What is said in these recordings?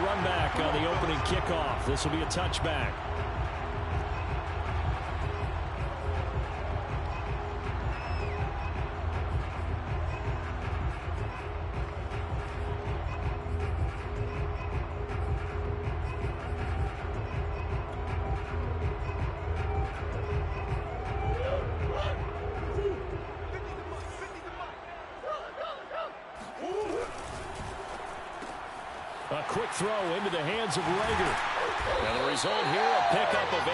run back on the opening kickoff. This will be a touchback. A quick throw into the hands of Rager. And the result here, a pickup of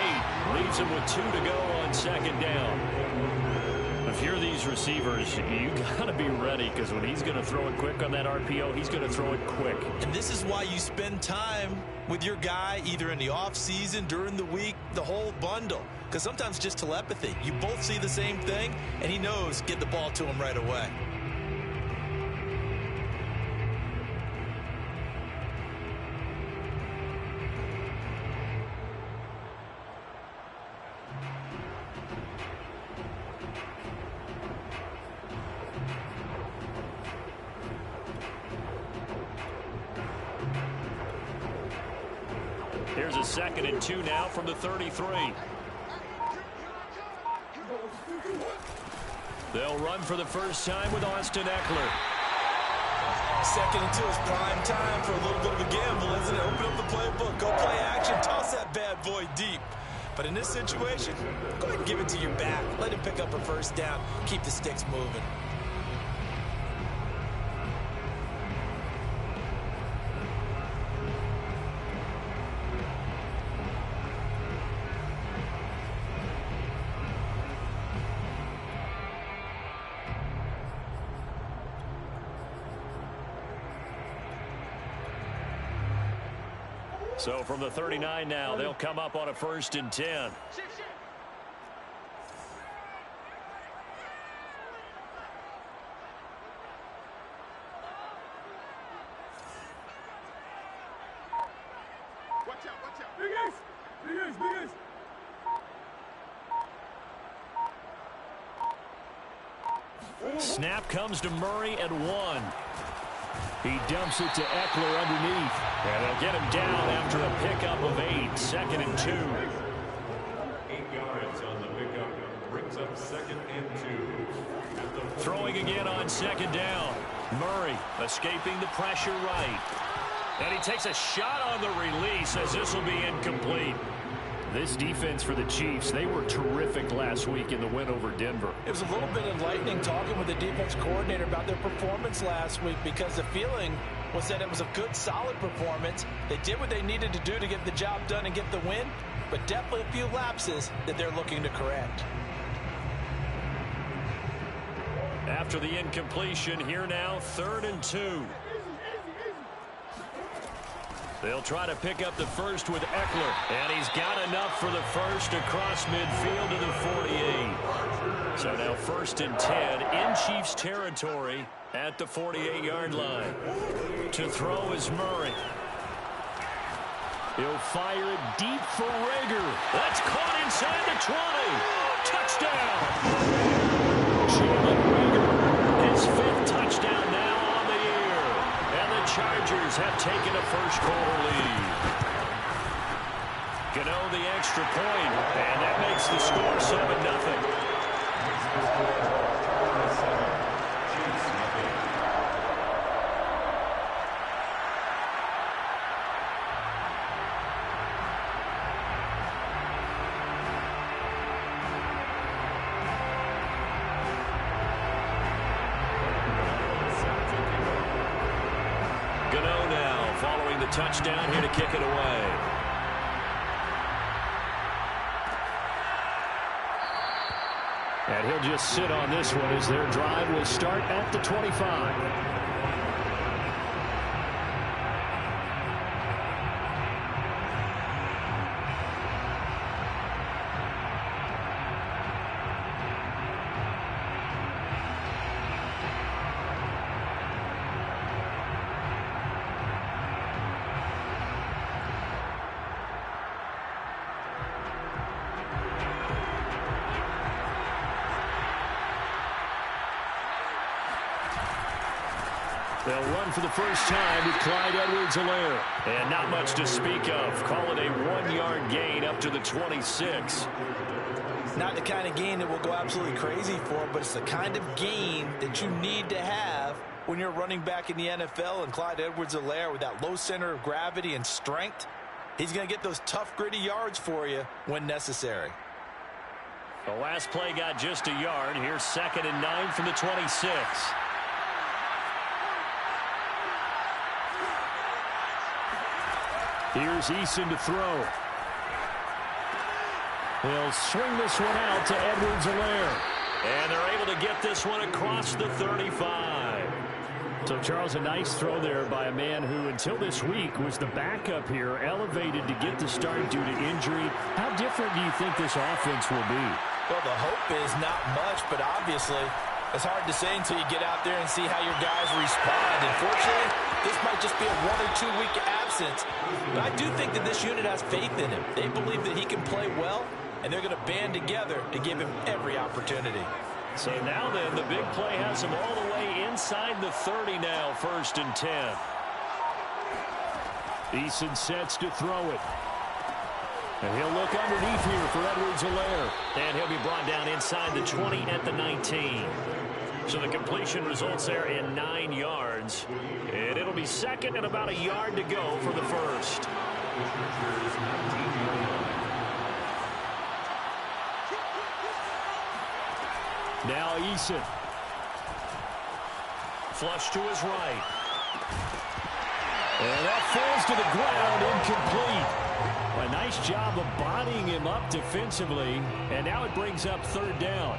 8. Leaves him with 2 to go on second down. If you're these receivers, you got to be ready, because when he's going to throw it quick on that RPO, he's going to throw it quick. And this is why you spend time with your guy, either in the offseason, during the week, the whole bundle. Because sometimes just telepathy. You both see the same thing, and he knows, get the ball to him right away. Here's a 2nd and 2 now from the 33. They'll run for the first time with Austin Eckler. 2nd and 2 is prime time for a little bit of a gamble, isn't it? Open up the playbook, go play action, toss that bad boy deep. But in this situation, go ahead and give it to your back. Let him pick up a first down. Keep the sticks moving. So from the 39 now, they'll come up on a 1st and 10. Watch out. Big ace. Snap comes to Murray at 1. He dumps it to Eckler underneath. And they'll get him down after a pickup of 8. 2nd and 2. 8 yards on the pickup. Brings up 2nd and 2. Throwing again on 2nd down. Murray escaping the pressure right. And he takes a shot on the release, as this will be incomplete. This defense for the Chiefs, they were terrific last week in the win over Denver. It was a little bit enlightening talking with the defense coordinator about their performance last week, because the feeling was that it was a good, solid performance. They did what they needed to do to get the job done and get the win, but definitely a few lapses that they're looking to correct. After the incompletion, here now, 3rd and 2. They'll try to pick up the first with Eckler. And he's got enough for the first across midfield to the 48. So now 1st and 10 in Chiefs territory at the 48-yard line. To throw is Murray. He'll fire it deep for Rager. That's caught inside the 20. Touchdown. Jalen Rager, his 5th touchdown now on the year. And the Chargers have taken a first-quarter lead. Gano the extra point, and that makes the score 7-0. Gano now following the touchdown here to kick it away. And he'll just sit on this one as their drive will start at the 25. They'll run for the first time with Clyde Edwards-Helaire. And not much to speak of. Call it a 1-yard gain up to the 26. Not the kind of gain that we'll go absolutely crazy for, but it's the kind of gain that you need to have when you're running back in the NFL. And Clyde Edwards-Helaire, with that low center of gravity and strength, he's going to get those tough, gritty yards for you when necessary. The last play got just a yard. Here's 2nd and 9 from the 26. Here's Eason to throw. He'll swing this one out to Edwards-Helaire. And they're able to get this one across the 35. So, Charles, a nice throw there by a man who, until this week, was the backup here, elevated to get the start due to injury. How different do you think this offense will be? Well, the hope is not much, but obviously it's hard to say until you get out there and see how your guys respond. Unfortunately, this might just be a 1 or 2 week absence. But I do think that this unit has faith in him. They believe that he can play well, and they're going to band together to give him every opportunity. So now then, the big play has him all the way inside the 30 now, 1st and 10. Eason sets to throw it. And he'll look underneath here for Edwards-Helaire. And he'll be brought down inside the 20 at the 19. So the completion results there in 9 yards. And it'll be 2nd and about a yard to go for the first. Now Eason. Flush to his right. And that falls to the ground, incomplete. A nice job of bodying him up defensively. And now it brings up 3rd down.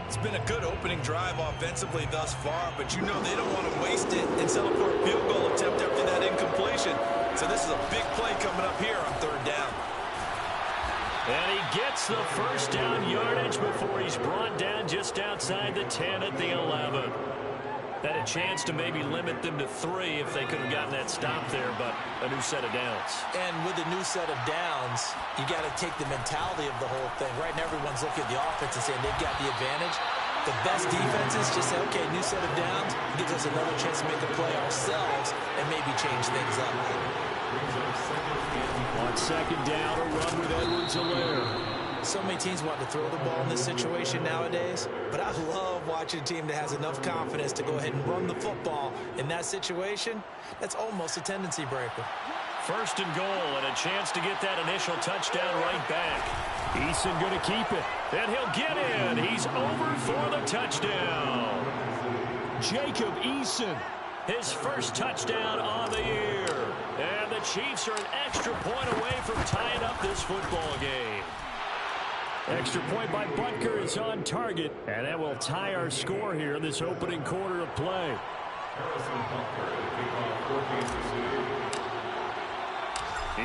It's been a good opening drive offensively thus far, but you know they don't want to waste it and settle for a field goal attempt after that incompletion. So this is a big play coming up here on 3rd down. And he gets the first down yardage before he's brought down just outside the 10 at the 11. Had a chance to maybe limit them to 3 if they could have gotten that stop there, but a new set of downs. And with a new set of downs, you got to take the mentality of the whole thing. Right now, everyone's looking at the offense and saying they've got the advantage. The best defenses just say, okay, new set of downs, gives us another chance to make a play ourselves and maybe change things up. On 2nd down, a run with Edwards-Helaire. So many teams want to throw the ball in this situation nowadays, but I love watching a team that has enough confidence to go ahead and run the football in that situation. That's almost a tendency breaker. 1st and goal, and a chance to get that initial touchdown right back. Eason going to keep it, and he'll get in. He's over for the touchdown. Jacob Eason, his first touchdown on the year. And the Chiefs are an extra point away from tying up this football game. Extra point by Butker is on target, and that will tie our score here in this opening quarter of play.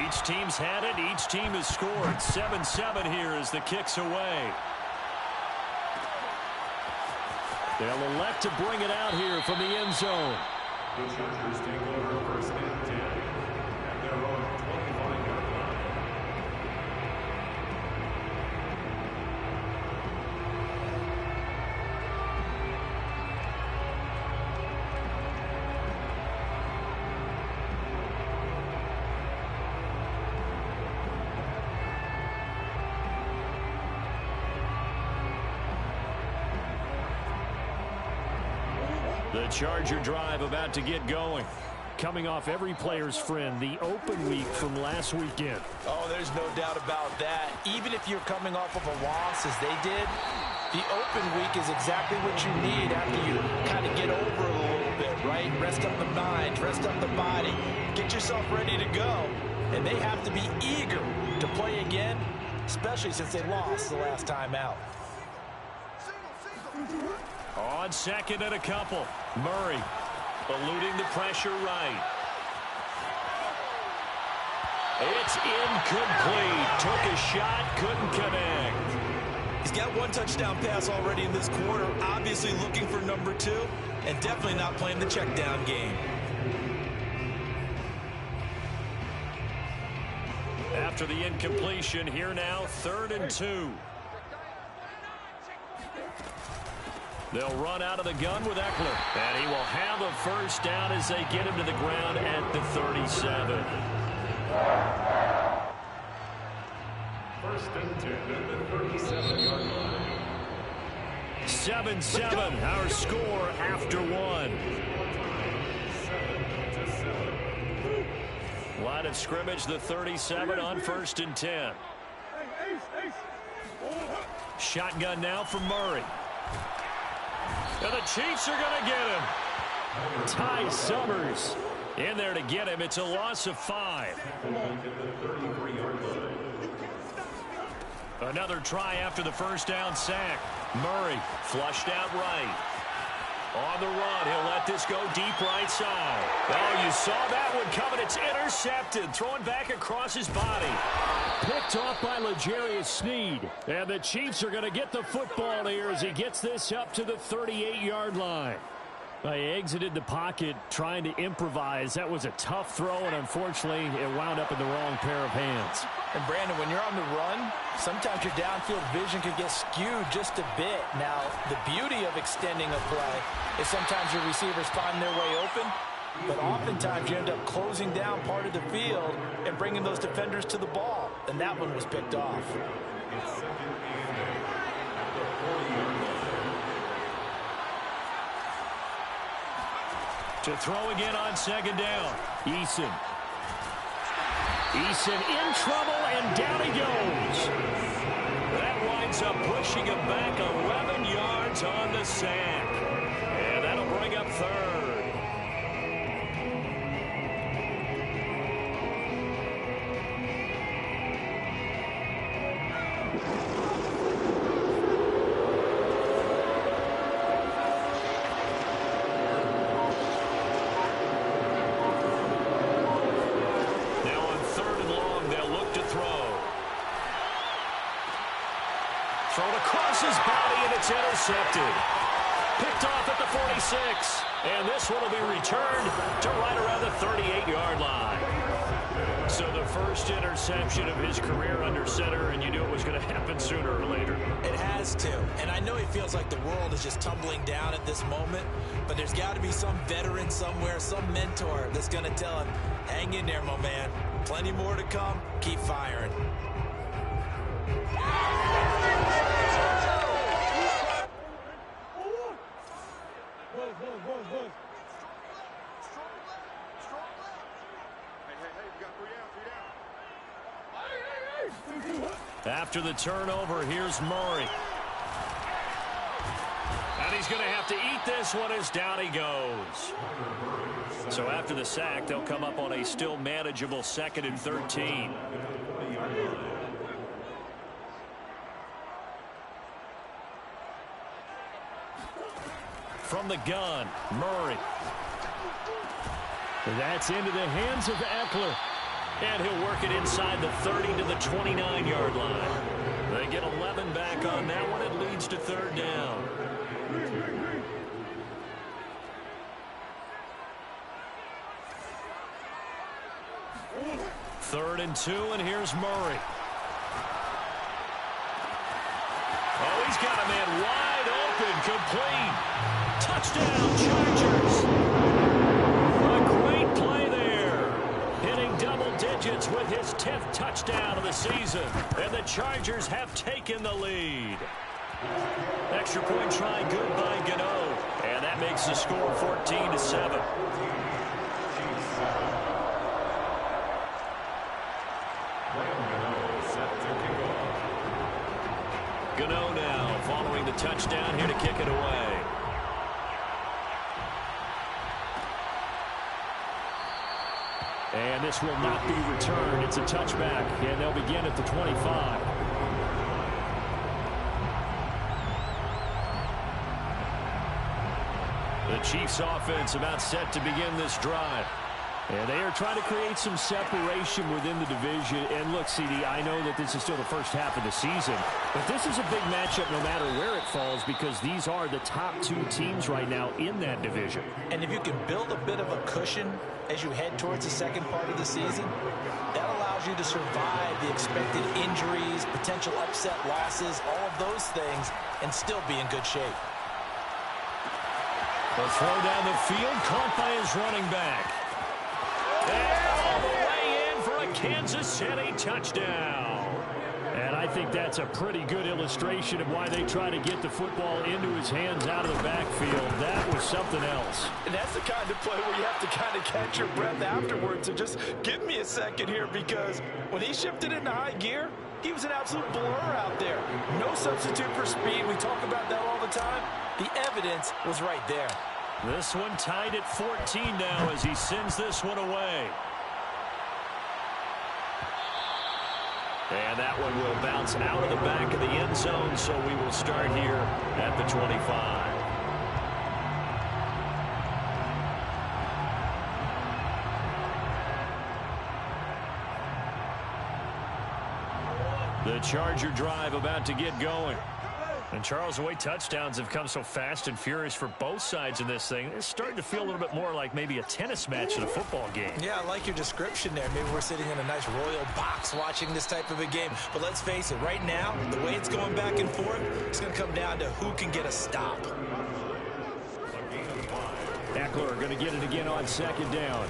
Each team's had it. Each team has scored. 7-7 here as the kick's away. They'll elect to bring it out here from the end zone. The Chargers take over 1st and 10 at their own 25-yard line. The Charger drive about to get going. Coming off every player's friend, the open week from last weekend. Oh, there's no doubt about that. Even if you're coming off of a loss as they did, the open week is exactly what you need after you kind of get over it a little bit, right? Rest up the mind, rest up the body, get yourself ready to go. And they have to be eager to play again, especially since they lost the last time out. On 2nd and a couple, Murray eluding the pressure right. It's incomplete. Took a shot, couldn't connect. He's got 1 touchdown pass already in this quarter, obviously looking for number 2, and definitely not playing the check down game. After the incompletion, here now, 3rd and 2. They'll run out of the gun with Eckler. And he will have a first down as they get him to the ground at the 37. First and 10 at the 37-yard line. 7-7, our score after one. 7-7. Line of scrimmage, the 37 on first and 10. Shotgun now from Murray. And the Chiefs are going to get him. Ty Summers in there to get him. It's a loss of 5. Another try after the first down sack. Murray flushed out right. On the run, he'll let this go deep right side. Oh, you saw that one coming. It's intercepted. Throwing back across his body. Picked off by L'Jarius Sneed. And the Chiefs are going to get the football here as he gets this up to the 38-yard line. He exited the pocket trying to improvise. That was a tough throw, and unfortunately, it wound up in the wrong pair of hands. And, Brandon, when you're on the run, sometimes your downfield vision can get skewed just a bit. Now, the beauty of extending a play is sometimes your receivers find their way open, but oftentimes you end up closing down part of the field and bringing those defenders to the ball, and that one was picked off. It's second and 8 at the 40-yard line. To throw again on second down. Eason in trouble, and down he goes. That winds up pushing him back 11 yards on the sack. And that'll bring up third. Thrown across his body, and it's intercepted. Picked off at the 46. And this one will be returned to right around the 38-yard line. So the first interception of his career under center, and you knew it was going to happen sooner or later. It has to. And I know he feels like the world is just tumbling down at this moment, but there's got to be some veteran somewhere, some mentor that's going to tell him, hang in there, my man. Plenty more to come. Keep firing. After the turnover, here's Murray. And he's going to have to eat this one as down he goes. So after the sack, they'll come up on a still manageable 2nd and 13. From the gun, Murray. That's into the hands of Eckler. And he'll work it inside the 30 to the 29-yard line. They get 11 back on that one. It leads to third down. Third and 2, and here's Murray. Oh, he's got a man wide open, complete. Touchdown, Chargers. A great play there. Hitting double digits with his 10th touchdown of the season. And the Chargers have taken the lead. Extra point try good by Gano. And that makes the score 14-7. Gano now following the touchdown here to kick it away. And this will not be returned. It's a touchback, and they'll begin at the 25. The Chiefs offense about set to begin this drive. And they are trying to create some separation within the division. And look, CD, I know that this is still the first half of the season, but this is a big matchup no matter where it falls because these are the top two teams right now in that division. And if you can build a bit of a cushion as you head towards the second part of the season, that allows you to survive the expected injuries, potential upset losses, all of those things, and still be in good shape. The throw down the field, caught by his running back. And all the way in for a Kansas City touchdown. And I think that's a pretty good illustration of why they try to get the football into his hands out of the backfield. That was something else. And that's the kind of play where you have to kind of catch your breath afterwards. So just give me a second here, because when he shifted into high gear, he was an absolute blur out there. No substitute for speed. We talk about that all the time. The evidence was right there. This one tied at 14 now as he sends this one away. And that one will bounce out of the back of the end zone, so we will start here at the 25. The Charger drive about to get going. And Charles, the way touchdowns have come so fast and furious for both sides in this thing, it's starting to feel a little bit more like maybe a tennis match in a football game. Yeah, I like your description there. Maybe we're sitting in a nice royal box watching this type of a game. But let's face it, right now, the way it's going back and forth, it's going to come down to who can get a stop. Eckler going to get it again on second down.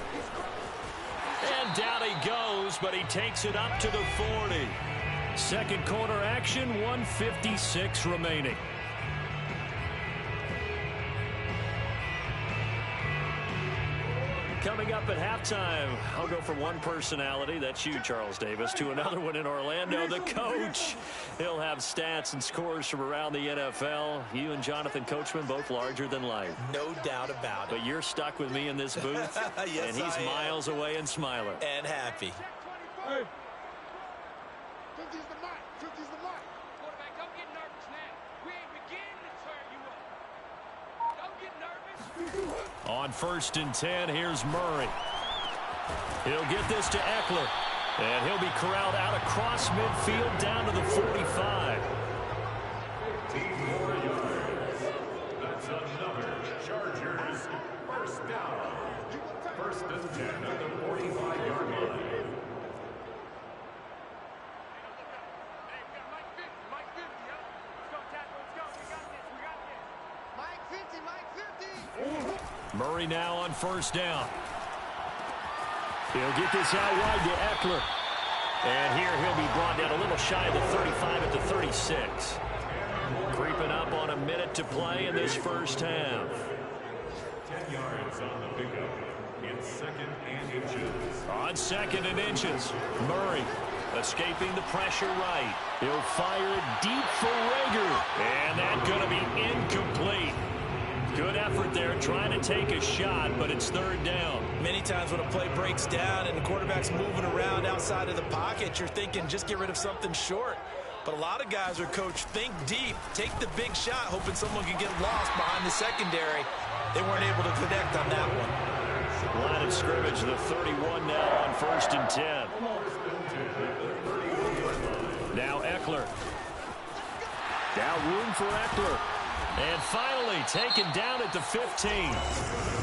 And down he goes, but he takes it up to the 40. Second quarter action, 1:56 remaining. Coming up at halftime, I'll go from one personality, that's you, Charles Davis, to another one in Orlando, the coach. He'll have stats and scores from around the NFL. You and Jonathan Coachman, both larger than life. No doubt about it. But you're stuck with me in this booth, yes, and he's miles away and smiling. And happy. Hey. 50's the mark. 50's the mark. Quarterback, don't get nervous now. We ain't beginning to turn you up. Don't get nervous. On 1st and 10, here's Murray. He'll get this to Eckler. And he'll be corralled out across midfield down to the 45. 15 more yards. That's another Chargers first down. 1st and 10 at the 45-yard line. Murray now on 1st down. He'll get this out wide to Eckler. And here he'll be brought down a little shy of the 35 at the 36. Creeping up on a minute to play in this first half. 10 yards on the pickup in 2nd and inches. On 2nd and inches, Murray escaping the pressure right. He'll fire it deep for Rager. And that's going to be incomplete. Good effort there, trying to take a shot, but it's 3rd down. Many times when a play breaks down and the quarterback's moving around outside of the pocket, you're thinking just get rid of something short. But a lot of guys are coached, think deep, take the big shot, hoping someone can get lost behind the secondary. They weren't able to connect on that one. Line of scrimmage, the 31 now on 1st and 10. Now Eckler. Now room for Eckler. And finally taken down at the 15.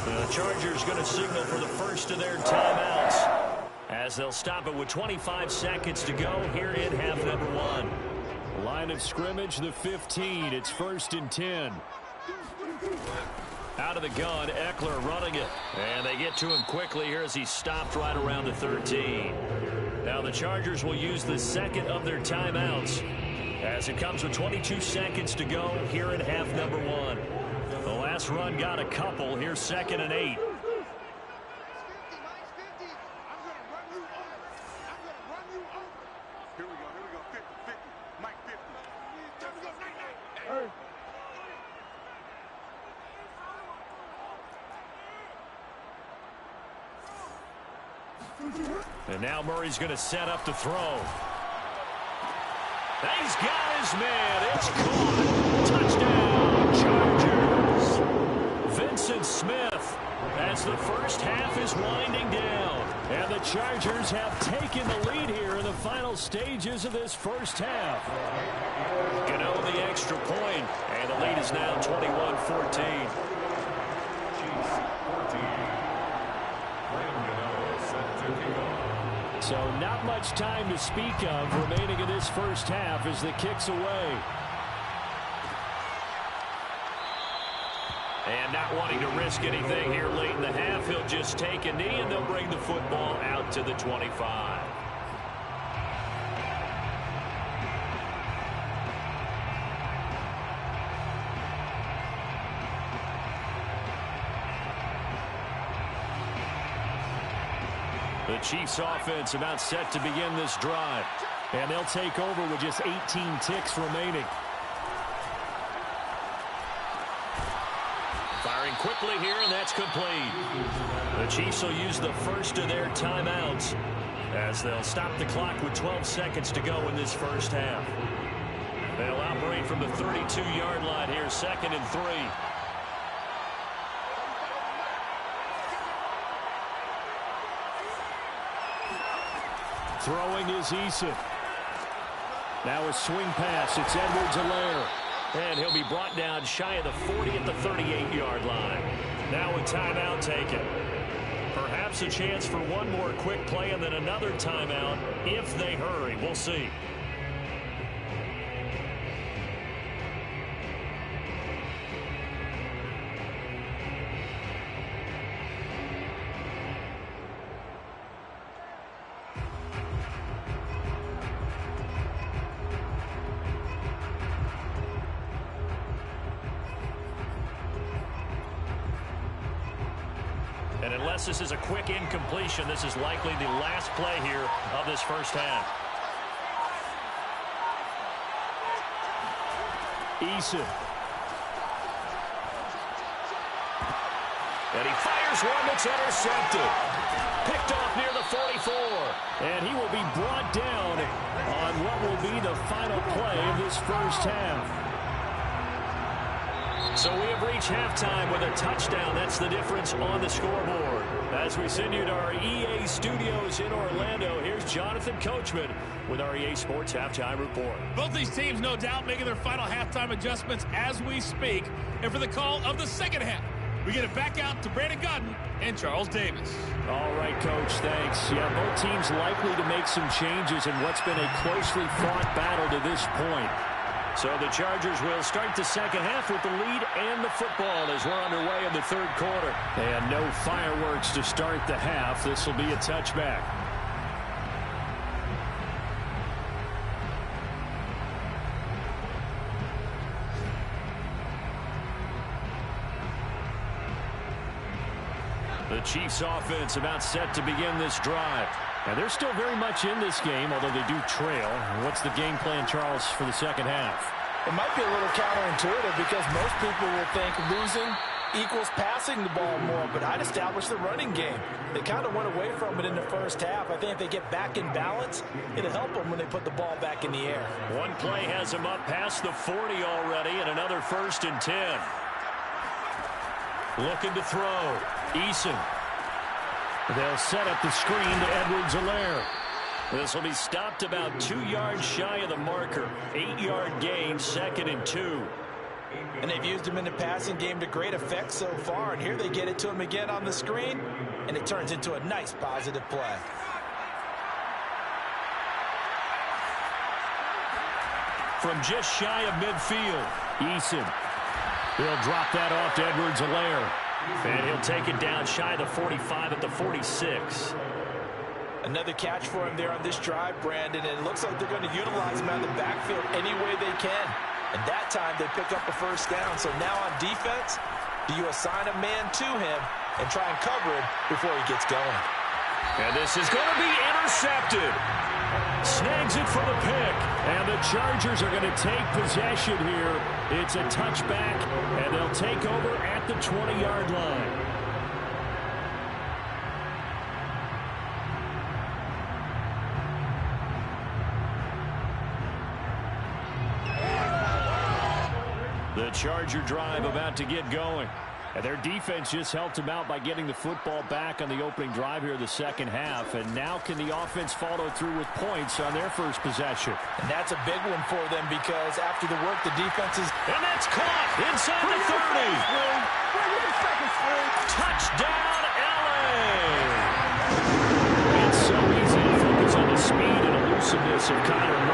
The Chargers going to signal for the first of their timeouts as they'll stop it with 25 seconds to go here in half number 1. Line of scrimmage, the 15. It's 1st and 10. Out of the gun, Eckler running it. And they get to him quickly here as he stopped right around the 13. Now the Chargers will use the second of their timeouts as it comes with 22 seconds to go here in half number 1. The last run got a couple. Here's 2nd and 8. And now Murray's going to set up to throw. He's got his man. It's caught. Touchdown, Chargers. Vincent Smith as the first half is winding down. And the Chargers have taken the lead here in the final stages of this first half. Gano the extra point, and the lead is now 21-14. So not much time to speak of remaining in this first half as the kick's away. And not wanting to risk anything here late in the half, he'll just take a knee, and they'll bring the football out to the 25. The Chiefs offense about set to begin this drive. And they'll take over with just 18 ticks remaining. Firing quickly here, and that's complete. The Chiefs will use the first of their timeouts as they'll stop the clock with 12 seconds to go in this first half. They'll operate from the 32-yard line here, 2nd and 3. Throwing is Eason. Now a swing pass. It's Edwards-Helaire. And he'll be brought down shy of the 40 at the 38-yard line. Now a timeout taken. Perhaps a chance for one more quick play and then another timeout if they hurry. We'll see. And unless this is a quick incompletion, this is likely the last play here of this first half. Eason. And he fires one that's intercepted. Picked off near the 44. And he will be brought down on what will be the final play of this first half. So we have reached halftime with a touchdown. That's the difference on the scoreboard. As we send you to our EA studios in Orlando, here's Jonathan Coachman with our EA Sports Halftime Report. Both these teams, no doubt, making their final halftime adjustments as we speak. And for the call of the second half, we get it back out to Brandon Godden and Charles Davis. All right, Coach, thanks. Yeah, both teams likely to make some changes in what's been a closely fought battle to this point. So the Chargers will start the second half with the lead and the football as we're underway in the third quarter. And no fireworks to start the half. This will be a touchback. The Chiefs offense about set to begin this drive. And they're still very much in this game, although they do trail. What's the game plan, Charles, for the second half? It might be a little counterintuitive because most people will think losing equals passing the ball more, but I'd establish the running game. They kind of went away from it in the first half. I think if they get back in balance, it'll help them when they put the ball back in the air. One play has them up past the 40 already, and another 1st and 10. Looking to throw. Eason. They'll set up the screen to Edwards-Helaire. This will be stopped about 2 yards shy of the marker. 8-yard gain, 2nd and 2. And they've used him in the passing game to great effect so far. And here they get it to him again on the screen. And it turns into a nice positive play. From just shy of midfield, Eason. He'll drop that off to Edwards-Helaire. And he'll take it down shy of the 45 at the 46. Another catch for him there on this drive, Brandon. And it looks like they're going to utilize him out of the backfield any way they can. And that time they pick up a first down. So now on defense, do you assign a man to him and try and cover him before he gets going? And this is going to be intercepted. Snags it for the pick. And the Chargers are going to take possession here. It's a touchback, and they'll take over at the 20-yard line. The Charger drive about to get going. And their defense just helped them out by getting the football back on the opening drive here in the second half. And now can the offense follow through with points on their first possession? And that's a big one for them because after the work the defense is... And that's caught inside the 30. Touchdown, LA! It's so easy to focus on the speed and elusiveness of Kyler Murray.